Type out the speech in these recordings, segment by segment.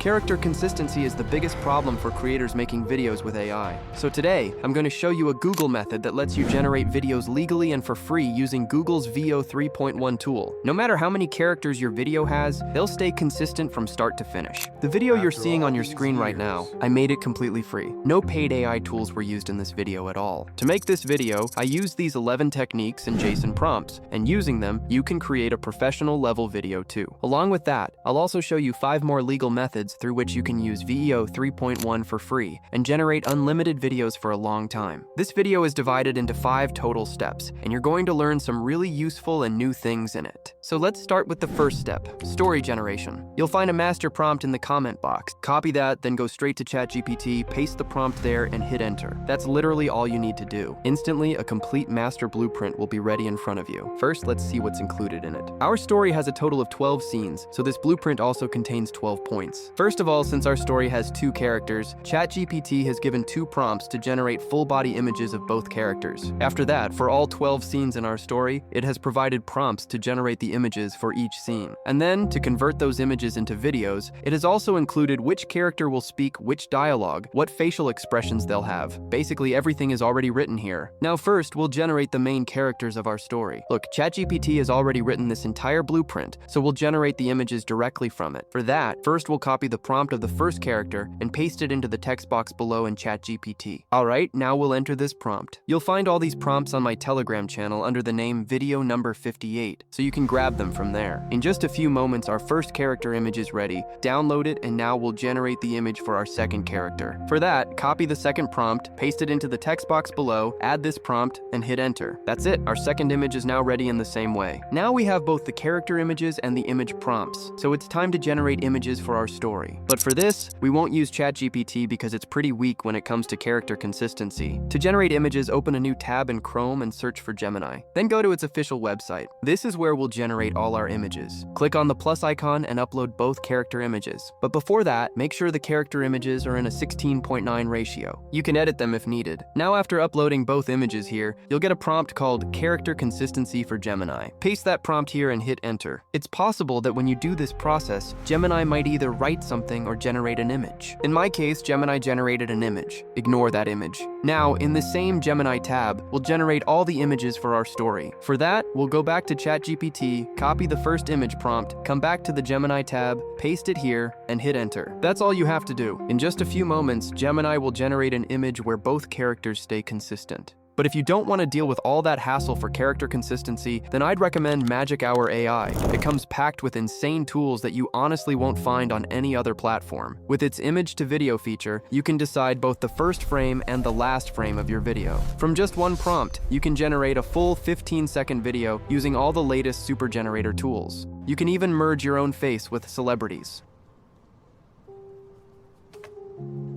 Character consistency is the biggest problem for creators making videos with AI. So today, I'm going to show you a Google method that lets you generate videos legally and for free using Google's Veo 3.1 tool. No matter how many characters your video has, they'll stay consistent from start to finish. The video you're seeing on your screen right now, I made it completely free. No paid AI tools were used in this video at all. To make this video, I used these 11 techniques and JSON prompts, and using them, you can create a professional level video too. Along with that, I'll also show you 5 more legal methods through which you can use Veo 3.1 for free and generate unlimited videos for a long time. This video is divided into 5 total steps, and you're going to learn some really useful and new things in it. So let's start with the first step, story generation. You'll find a master prompt in the comment box. Copy that, then go straight to ChatGPT, paste the prompt there, and hit enter. That's literally all you need to do. Instantly, a complete master blueprint will be ready in front of you. First, let's see what's included in it. Our story has a total of 12 scenes, so this blueprint also contains 12 points. First of all, since our story has 2 characters, ChatGPT has given 2 prompts to generate full-body images of both characters. After that, for all 12 scenes in our story, it has provided prompts to generate the images for each scene. And then, to convert those images into videos, it has also included which character will speak which dialogue, what facial expressions they'll have. Basically, everything is already written here. Now first, we'll generate the main characters of our story. Look, ChatGPT has already written this entire blueprint, so we'll generate the images directly from it. For that, first we'll copy the prompt of the first character and paste it into the text box below in ChatGPT. Alright, now we'll enter this prompt. You'll find all these prompts on my Telegram channel under the name video number 58, so you can grab them from there. In just a few moments, our first character image is ready. Download it, and now we'll generate the image for our second character. For that, copy the second prompt, paste it into the text box below, add this prompt, and hit enter. That's it, our second image is now ready in the same way. Now we have both the character images and the image prompts, so it's time to generate images for our story. But for this, we won't use ChatGPT because it's pretty weak when it comes to character consistency. To generate images, open a new tab in Chrome and search for Gemini. Then go to its official website. This is where we'll generate all our images. Click on the plus icon and upload both character images. But before that, make sure the character images are in a 16:9 ratio. You can edit them if needed. Now after uploading both images here, you'll get a prompt called Character Consistency for Gemini. Paste that prompt here and hit enter. It's possible that when you do this process, Gemini might either write something or generate an image. In my case, Gemini generated an image. Ignore that image. Now, in the same Gemini tab, we'll generate all the images for our story. For that, we'll go back to ChatGPT, copy the first image prompt, come back to the Gemini tab, paste it here, and hit enter. That's all you have to do. In just a few moments, Gemini will generate an image where both characters stay consistent. But if you don't want to deal with all that hassle for character consistency, then I'd recommend Magic Hour AI. It comes packed with insane tools that you honestly won't find on any other platform. With its image to video feature, you can decide both the first frame and the last frame of your video. From just one prompt, you can generate a full 15-second video using all the latest super generator tools. You can even merge your own face with celebrities.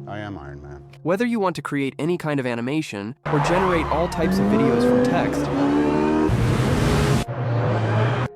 I am Iron Man. Whether you want to create any kind of animation or generate all types of videos from text,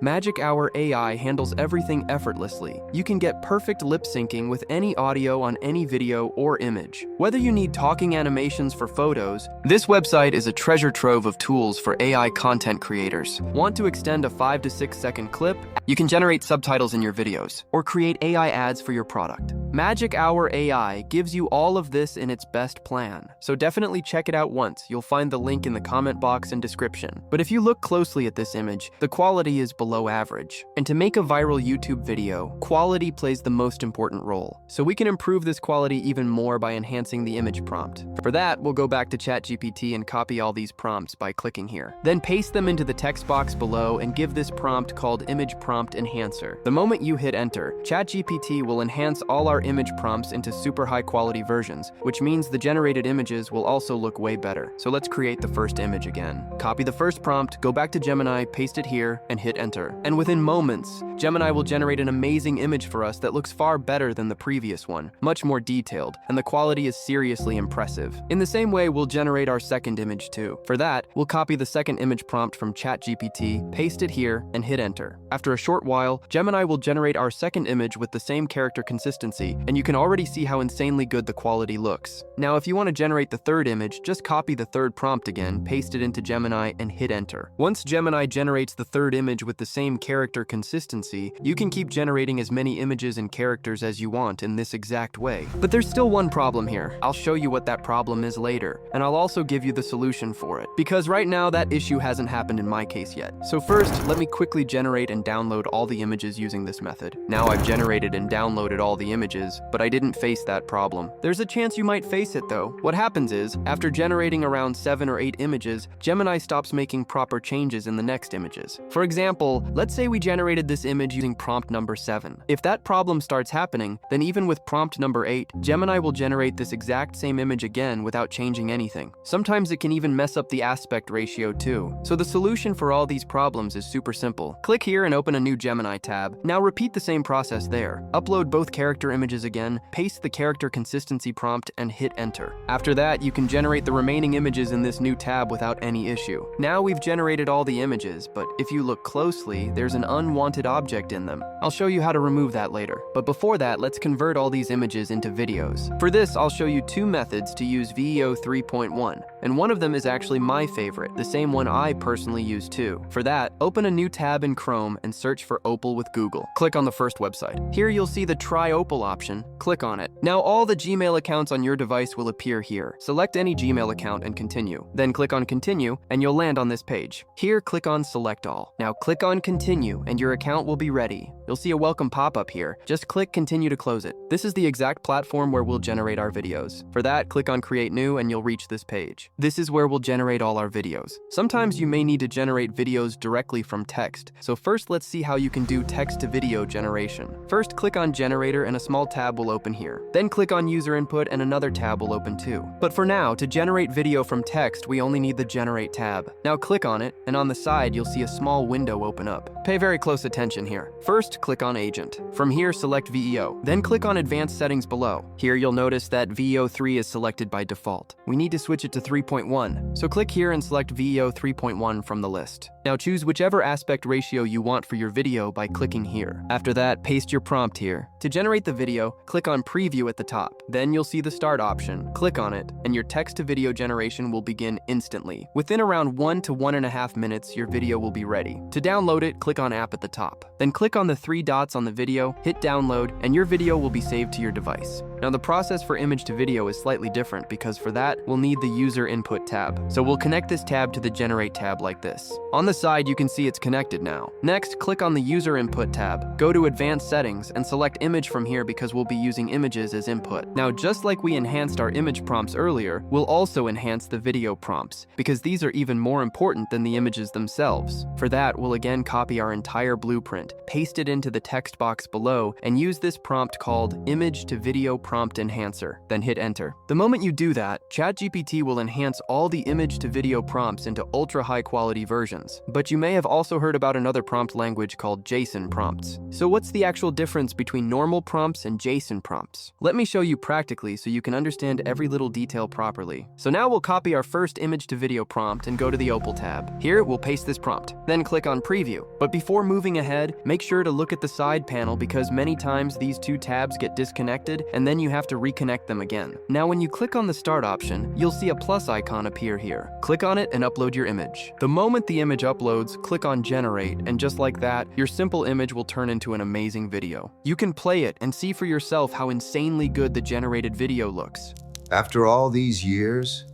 Magic Hour AI handles everything effortlessly. You can get perfect lip syncing with any audio on any video or image. Whether you need talking animations for photos, this website is a treasure trove of tools for AI content creators. Want to extend a 5 to 6 second clip? You can generate subtitles in your videos or create AI ads for your product. Magic Hour AI gives you all of this in its best plan, so definitely check it out once. You'll find the link in the comment box and description. But if you look closely at this image, the quality is below average. And to make a viral YouTube video, quality plays the most important role. So we can improve this quality even more by enhancing the image prompt. For that, we'll go back to ChatGPT and copy all these prompts by clicking here. Then paste them into the text box below and give this prompt called Image Prompt Enhancer. The moment you hit enter, ChatGPT will enhance all our image prompts into super high quality versions, which means the generated images will also look way better. So let's create the first image again. Copy the first prompt, go back to Gemini, paste it here, and hit enter. And within moments, Gemini will generate an amazing image for us that looks far better than the previous one, much more detailed, and the quality is seriously impressive. In the same way, we'll generate our second image too. For that, we'll copy the second image prompt from ChatGPT, paste it here, and hit enter. After a short while, Gemini will generate our second image with the same character consistency, and you can already see how insanely good the quality looks. Now, if you want to generate the third image, just copy the third prompt again, paste it into Gemini, and hit enter. Once Gemini generates the third image with the same character consistency, you can keep generating as many images and characters as you want in this exact way. But there's still one problem here. I'll show you what that problem is later, and I'll also give you the solution for it, because right now that issue hasn't happened in my case yet. So first, let me quickly generate and download all the images using this method. Now I've generated and downloaded all the images, but I didn't face that problem. There's a chance you might face it though. What happens is, after generating around 7 or 8 images, Gemini stops making proper changes in the next images. For example, let's say we generated this image using prompt number 7. If that problem starts happening, then even with prompt number 8, Gemini will generate this exact same image again without changing anything. Sometimes it can even mess up the aspect ratio too. So the solution for all these problems is super simple. Click here and open a new Gemini tab. Now repeat the same process there. Upload both character images again, paste the character consistency prompt, and hit enter. After that, you can generate the remaining images in this new tab without any issue. Now we've generated all the images, but if you look closely, there's an unwanted object in them. I'll show you how to remove that later. But before that, let's convert all these images into videos. For this, I'll show you 2 methods to use Veo 3.1, and one of them is actually my favorite, the same one I personally use too. For that, open a new tab in Chrome and search for Opal with Google. Click on the first website. Here you'll see the Try Opal option. Click on it. Now all the Gmail accounts on your device will appear here. Select any Gmail account and continue. Then click on Continue, and you'll land on this page. Here, click on Select All. Now click on Continue, and your account will be ready. You'll see a welcome pop-up here. Just click Continue to close it. This is the exact platform where we'll generate our videos. For that, click on Create New, and you'll reach this page. This is where we'll generate all our videos. Sometimes you may need to generate videos directly from text. So first, let's see how you can do text-to-video generation. First, click on Generator, and a small tab will open here. Then click on User Input, and another tab will open too. But for now, to generate video from text, we only need the Generate tab. Now click on it, and on the side, you'll see a small window open up. Pay very close attention here. First, click on Agent. From here, select Veo. Then click on Advanced Settings below. Here, you'll notice that Veo 3 is selected by default. We need to switch it to 3.1. So click here and select Veo 3.1 from the list. Now choose whichever aspect ratio you want for your video by clicking here. After that, paste your prompt here. To generate the video, click on Preview at the top. Then you'll see the Start option. Click on it, and your text-to-video generation will begin instantly. Within around 1 to 1.5 minutes, your video will be ready. To download it, click on App at the top. Then click on the 3 dots on the video, hit Download, and your video will be saved to your device. Now the process for image to video is slightly different because for that, we'll need the User Input tab. So we'll connect this tab to the Generate tab like this. On the side, you can see it's connected now. Next, click on the User Input tab, go to Advanced Settings, and select Image from here because we'll be using images as input. Now just like we enhanced our image prompts earlier, we'll also enhance the video prompts because these are even more important than the images themselves. For that, we'll again copy our entire blueprint, paste it into the text box below, and use this prompt called Image to Video Prompt Enhancer. Then hit Enter. The moment you do that, ChatGPT will enhance all the image to video prompts into ultra high quality versions. But you may have also heard about another prompt language called JSON prompts. So what's the actual difference between normal prompts and JSON prompts? Let me show you practically so you can understand every little detail properly. So now we'll copy our first image to video prompt and go to the Opal tab. Here, we'll paste this prompt. Then click on Preview. But before moving ahead, make sure to look at the side panel because many times these 2 tabs get disconnected and then you have to reconnect them again. Now when you click on the Start option, you'll see a plus icon appear here. Click on it and upload your image. The moment the image uploads, click on Generate, and just like that, your simple image will turn into an amazing video. You can play it and see for yourself how insanely good the generated video looks. After all these years,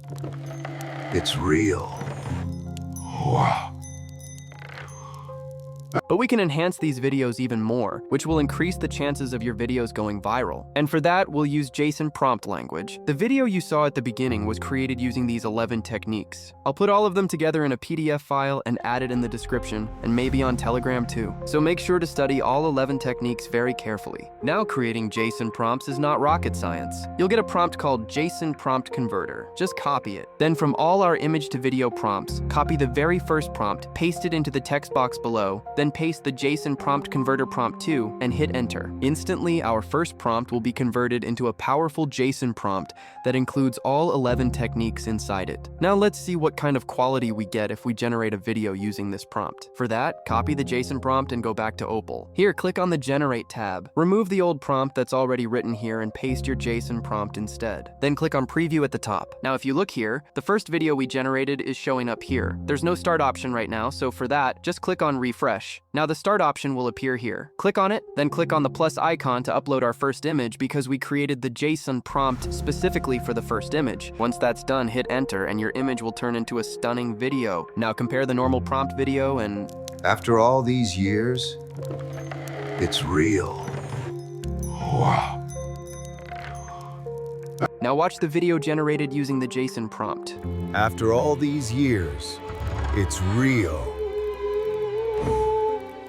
it's real. Wow. But we can enhance these videos even more, which will increase the chances of your videos going viral. And for that, we'll use JSON prompt language. The video you saw at the beginning was created using these 11 techniques. I'll put all of them together in a PDF file and add it in the description, and maybe on Telegram too. So make sure to study all 11 techniques very carefully. Now creating JSON prompts is not rocket science. You'll get a prompt called JSON Prompt Converter. Just copy it. Then from all our image to video prompts, copy the very first prompt, paste it into the text box below, then paste the JSON Prompt Converter prompt 2 and hit Enter. Instantly, our first prompt will be converted into a powerful JSON prompt that includes all 11 techniques inside it. Now let's see what kind of quality we get if we generate a video using this prompt. For that, copy the JSON prompt and go back to Opal. Here, click on the Generate tab. Remove the old prompt that's already written here and paste your JSON prompt instead. Then click on Preview at the top. Now if you look here, the first video we generated is showing up here. There's no Start option right now, so for that, just click on Refresh refresh. Now the start option will appear here. Click on it, then click on the plus icon to upload our first image because we created the JSON prompt specifically for the first image. Once that's done, hit enter and your image will turn into a stunning video. Now compare the normal prompt video and... After all these years, it's real. Wow. Now watch the video generated using the JSON prompt. After all these years, it's real.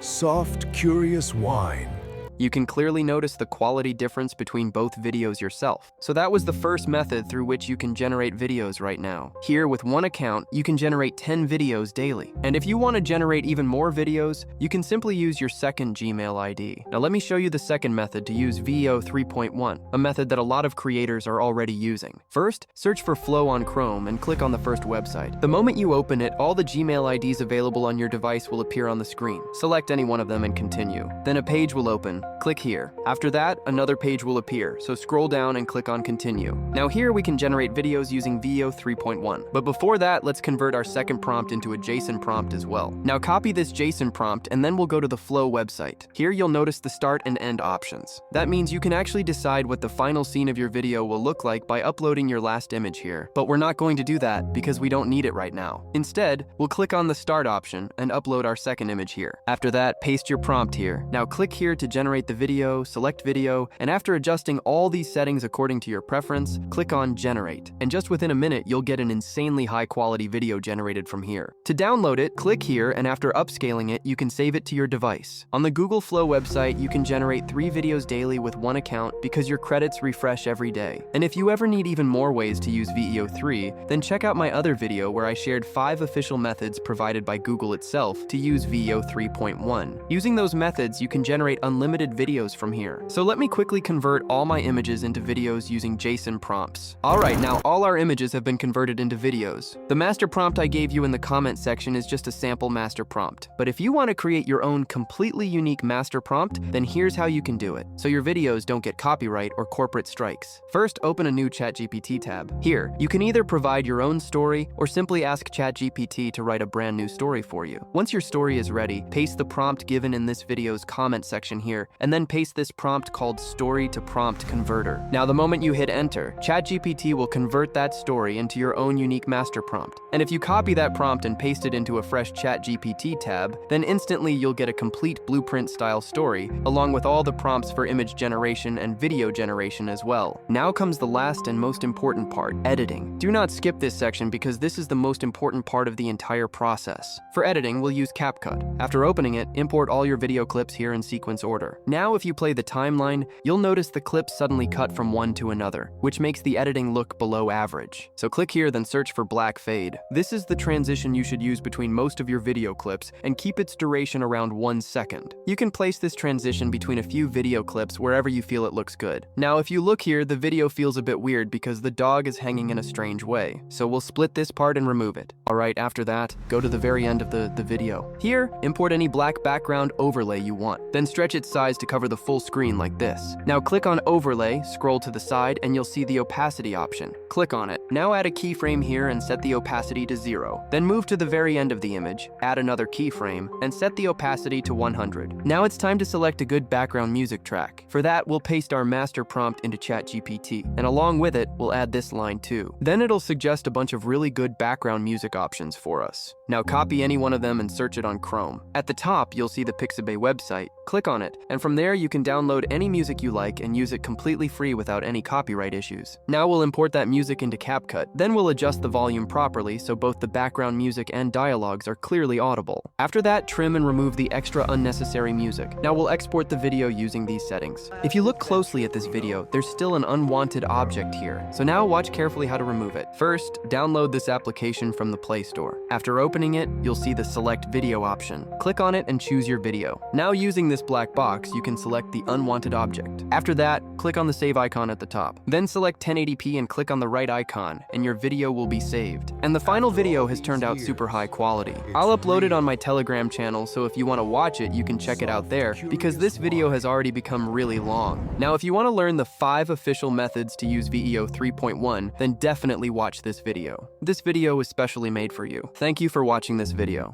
Soft, curious wine. You can clearly notice the quality difference between both videos yourself. So that was the first method through which you can generate videos right now. Here, with one account, you can generate 10 videos daily. And if you want to generate even more videos, you can simply use your second Gmail ID. Now let me show you the second method to use Veo 3.1, a method that a lot of creators are already using. First, search for Flow on Chrome and click on the first website. The moment you open it, all the Gmail IDs available on your device will appear on the screen. Select any one of them and continue. Then a page will open. Click here. After that, another page will appear, so scroll down and click on Continue. Now here we can generate videos using Veo 3.1. But before that, let's convert our second prompt into a JSON prompt as well. Now copy this JSON prompt and then we'll go to the Flow website. Here you'll notice the start and end options. That means you can actually decide what the final scene of your video will look like by uploading your last image here. But we're not going to do that because we don't need it right now. Instead, we'll click on the Start option and upload our second image here. After that, paste your prompt here. Now click here to generate the video, select video, and after adjusting all these settings according to your preference, click on Generate. And just within a minute, you'll get an insanely high quality video generated from here. To download it, click here, and after upscaling it, you can save it to your device. On the Google Flow website, you can generate 3 videos daily with one account because your credits refresh every day. And if you ever need even more ways to use Veo 3, then check out my other video where I shared 5 official methods provided by Google itself to use Veo 3.1. Using those methods, you can generate unlimited videos from here. So let me quickly convert all my images into videos using JSON prompts. Alright, now all our images have been converted into videos. The master prompt I gave you in the comment section is just a sample master prompt. But if you want to create your own completely unique master prompt, then here's how you can do it, so your videos don't get copyright or corporate strikes. First, open a new ChatGPT tab. Here, you can either provide your own story or simply ask ChatGPT to write a brand new story for you. Once your story is ready, paste the prompt given in this video's comment section here, and then paste this prompt called Story to Prompt Converter. Now the moment you hit enter, ChatGPT will convert that story into your own unique master prompt. And if you copy that prompt and paste it into a fresh ChatGPT tab, then instantly you'll get a complete blueprint-style story, along with all the prompts for image generation and video generation as well. Now comes the last and most important part, editing. Do not skip this section because this is the most important part of the entire process. For editing, we'll use CapCut. After opening it, import all your video clips here in sequence order. Now if you play the timeline, you'll notice the clips suddenly cut from one to another, which makes the editing look below average. So click here, then search for black fade. This is the transition you should use between most of your video clips and keep its duration around 1 second. You can place this transition between a few video clips wherever you feel it looks good. Now if you look here, the video feels a bit weird because the dog is hanging in a strange way. So we'll split this part and remove it. Alright, after that, go to the very end of the video. Here, import any black background overlay you want. Then stretch its size to cover the full screen like this. Now click on Overlay, scroll to the side, and you'll see the opacity option. Click on it. Now add a keyframe here and set the opacity to 0. Then move to the very end of the image, add another keyframe, and set the opacity to 100. Now it's time to select a good background music track. For that, we'll paste our master prompt into ChatGPT, and along with it, we'll add this line too. Then it'll suggest a bunch of really good background music options for us. Now copy any one of them and search it on Chrome. At the top, you'll see the Pixabay website. Click on it, and from there you can download any music you like and use it completely free without any copyright issues. Now we'll import that music into CapCut. Then we'll adjust the volume properly so both the background music and dialogues are clearly audible. After that, trim and remove the extra unnecessary music. Now we'll export the video using these settings. If you look closely at this video, there's still an unwanted object here. So now watch carefully how to remove it. First, download this application from the Play Store. After opening it, you'll see the Select Video option. Click on it and choose your video. Now using this black box, you can select the unwanted object. After that, click on the save icon at the top. Then select 1080p and click on the right icon, and your video will be saved. And the final video has turned out super high quality. I'll upload it on my Telegram channel, so if you want to watch it, you can check it out there, because this video has already become really long. Now, if you want to learn the 5 official methods to use Veo 3.1, then definitely watch this video. This video is specially made for you. Thank you for watching this video.